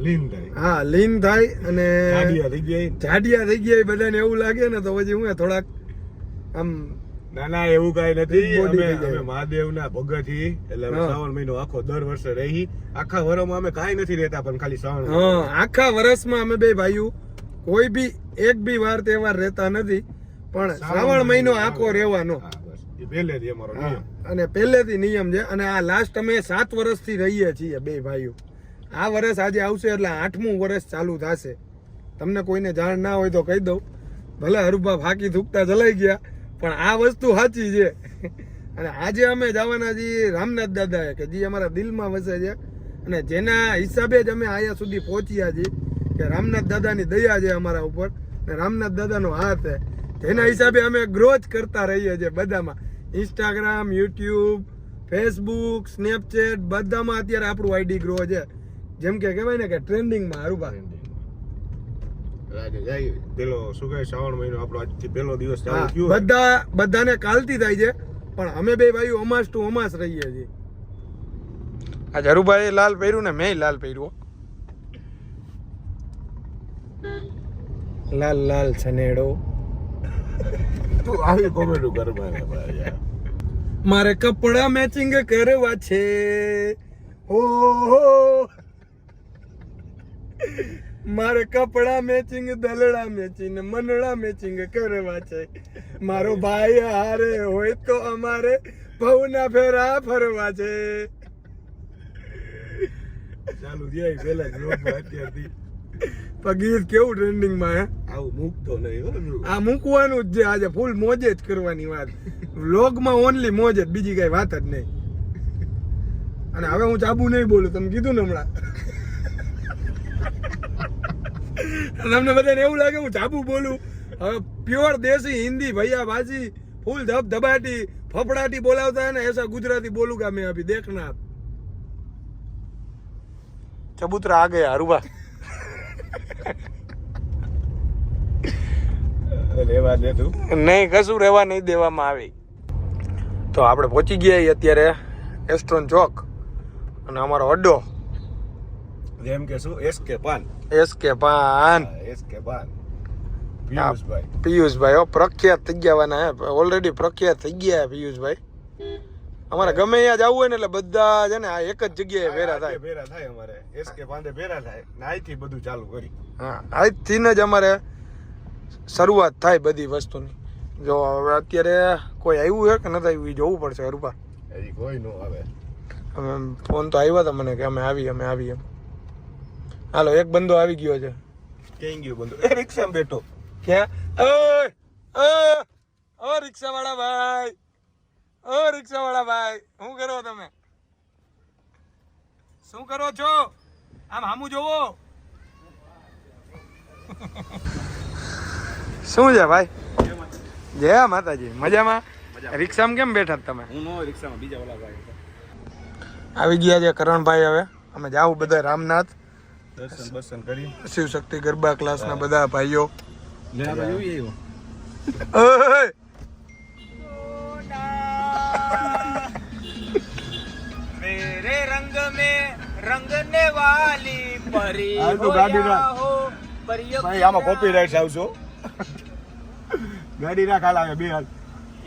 લીન થાય અને જાડિયા થઈ ગયા બધાને એવું લાગે ને તો પછી હું થોડાક આમ ના એવું કઈ નથી. અમે મહાદેવના ભગત છીએ એટલે શ્રાવણ મહિનો આખો દર વર્ષે રહી. આખા વર્ષમાં અમે કાંઈ નથી રહેતા પણ ખાલી શ્રાવણ. આખા વર્ષમાં અમે બે ભાઈઓ કોઈ બી એક બી વાર તહેવાર રહેતા નથી પણ શ્રાવણ મહિનો આખો રહેવાનો પહેલેથી અમારો નિયમ અને પહેલેથી નિયમ છે. અને આ લાસ્ટ અમે 7 વર્ષથી રહીએ છીએ બે ભાઈઓ. આ વર્ષ આજે આવશે એટલે 8મું વર્ષ ચાલુ થશે. તમને કોઈને જાણ ના હોય તો કહી દઉં. ભલે હરુભા ફાંકી થૂકતા ચલાઈ ગયા પણ આ વસ્તુ સાચી છે. અને આજે અમે જવાના છીએ રામનાથ દાદા કે જે અમારા દિલમાં વસે છે અને જેના હિસાબે જ અમે અહીંયા સુધી પહોંચ્યા છીએ કે રામનાથ દાદાની દયા છે અમારા ઉપર ને રામનાથ દાદાનો હાથ છે. જેના હિસાબે અમે ગ્રોથ કરતા રહીએ છીએ બધામાં. ઇન્સ્ટાગ્રામ, યુટ્યુબ, ફેસબુક, સ્નેપચેટ બધામાં અત્યારે આપણું આઈડી ગ્રો છે. જેમ કે કહેવાય ને કે ટ્રેન્ડિંગમાં હરુભા. પેલો શું કહે શ્રાવણ મહિનો આપણો આજથી પહેલો દિવસ ચાલુ થયો. બધાને કાલથી થાય છે પણ અમે બે ભાઈઓ અમાસ ટુ અમાસ રહીએ છીએ. આ હરુભાઈ લાલ પહેર્યું ને મેં લાલ પહેર્યું. લાલ લાલ છનેડો તું આવી કોમેડી કર મારે કપડા મેચિંગ કરવા છે. ઓહો મારે કપડા મેચિંગ દલડા મેચિંગ મનડા મેચિંગ કરવા છે. મારો ભાઈ હારે હોય તો અમારે ભવના ફેરા ફરવા છે. ચાલુ થયા પેલા અત્યારથી ગીત કેવું ટ્રેન્ડિંગ માં હે આવું મૂકતો નહીં. આ મૂકવાનું જ છે. આજે ફૂલ મોજે જ કરવાની વાત. વ્લોગ માં ઓનલી મોજ જ, બીજી કઈ વાત જ નહીં. અને હવે હું ચાબુ નહીં બોલું, તમે કીધું ને હમણાં. તમને બધાને એવું લાગે હું ચાબુ બોલું. હવે પ્યોર દેશી હિન્દી ભૈયા ભાજી ફૂલ ધબધબાટી ફફડાટી બોલાવતા ને એસા ગુજરાતી બોલુંગા મેં અભી देखना. ચબૂતરા આ ગયા હરુભા. રેવા દે તું. નહીં કશું રહેવા નહીં દેવામાં આવે. તો આપણે પહોંચી ગયા અત્યારે એસ્ટ્રોન ચોક અને અમારો અડ્ડો જેમ કે શું એસકે પાન પિયુષભાઈ પ્રખ્યાત થઈ ગયા. ઓલરેડી પ્રખ્યાત થઈ ગયા પિયુષભાઈ. અમારે ગમે અહીંયા જવું હોય ને એટલે બધા છે ને આ એક જ જગ્યાએ ભેરા થાય. અમારે એસકે પાંદે ભેરા થાય ને અહીંથી બધું ચાલુ કરી. હા આજથી જ અમારે શરૂઆત થાય બધી વસ્તુની. જો હવે અત્યારે કોઈ આવ્યું છે કે નથી આવ્યું જોવું પડશે હરુભા. હજી કોઈ નો આવે. ફોન તો આવ્યો હતો મને કે અમે આવી એમ. હાલો એક બંદો આવી ગયો છે. ક્યાં ગયો બંદો? એ રિક્ષામાં બેઠો. ક્યાં? ઓ રિક્ષાવાળા ભાઈ, શું કરો તમે? શું કરો છો? આમ હામું જોવો. શું છે ભાઈ? જય માતાજી. મજામાં? રિક્ષામાં કેમ બેઠા તમે? હું નો રિક્ષામાં, બીજા વાળા ભાઈ આવી ગયા છે કરણભાઈ. હવે અમે જાવું બધા રામનાથ દર્શન કરી શિવ શક્તિ ગરબા ક્લાસના બધા ભાઈઓ. मेरे रंग में रंगने वाली परी हो परियों. ભાઈ આમાં કોપીરાઈટ આવશો. ગાડી ના ખાલા બે હાલ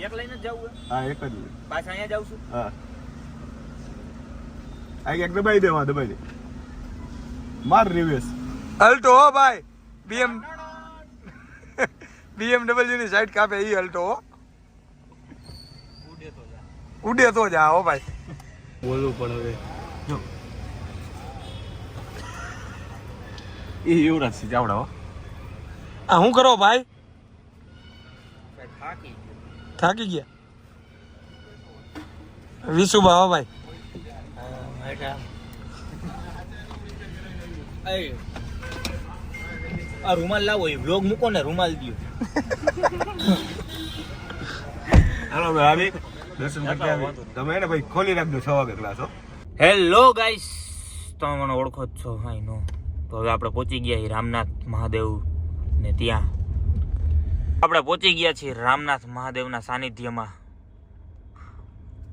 એક લઈને જવું. હા એક જ પાછા અહીંયા જાઉં છું. હા આ એક દબાઈ દે માર રિવેસ અલ્ટો હો ભાઈ. BMW ની સાઈડ કાપે ઈ અલ્ટો હો. ઉડે તો જા હો ભાઈ. બોલવું પણ હવે જો એ યુવરાજ સિંહ ચાવડા હો. આ શું કરો ભાઈ? થાકી ગયા વિશુભા હો ભાઈ. આ રૂમાલ લાવો, એ વ્લોગ મૂકો ને રૂમાલ દો. હાલો ભાઈ દર્શન કરી આવી. તમે એને ભાઈ ખોલી રાખજો 6 વાગે ક્લાસ હો. હેલો ગાઈસ, તમે મને ઓળખો જ છો. હાઈ નો. તો હવે આપણે પહોંચી ગયા છીએ રામનાથ મહાદેવ ને ત્યાં. આપણે પહોંચી ગયા છીએ રામનાથ મહાદેવના સાનિધ્યમાં.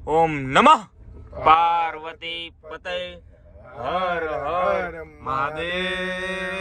ઓમ નમઃ પાર્વતી પતય હર હર મહાદેવ.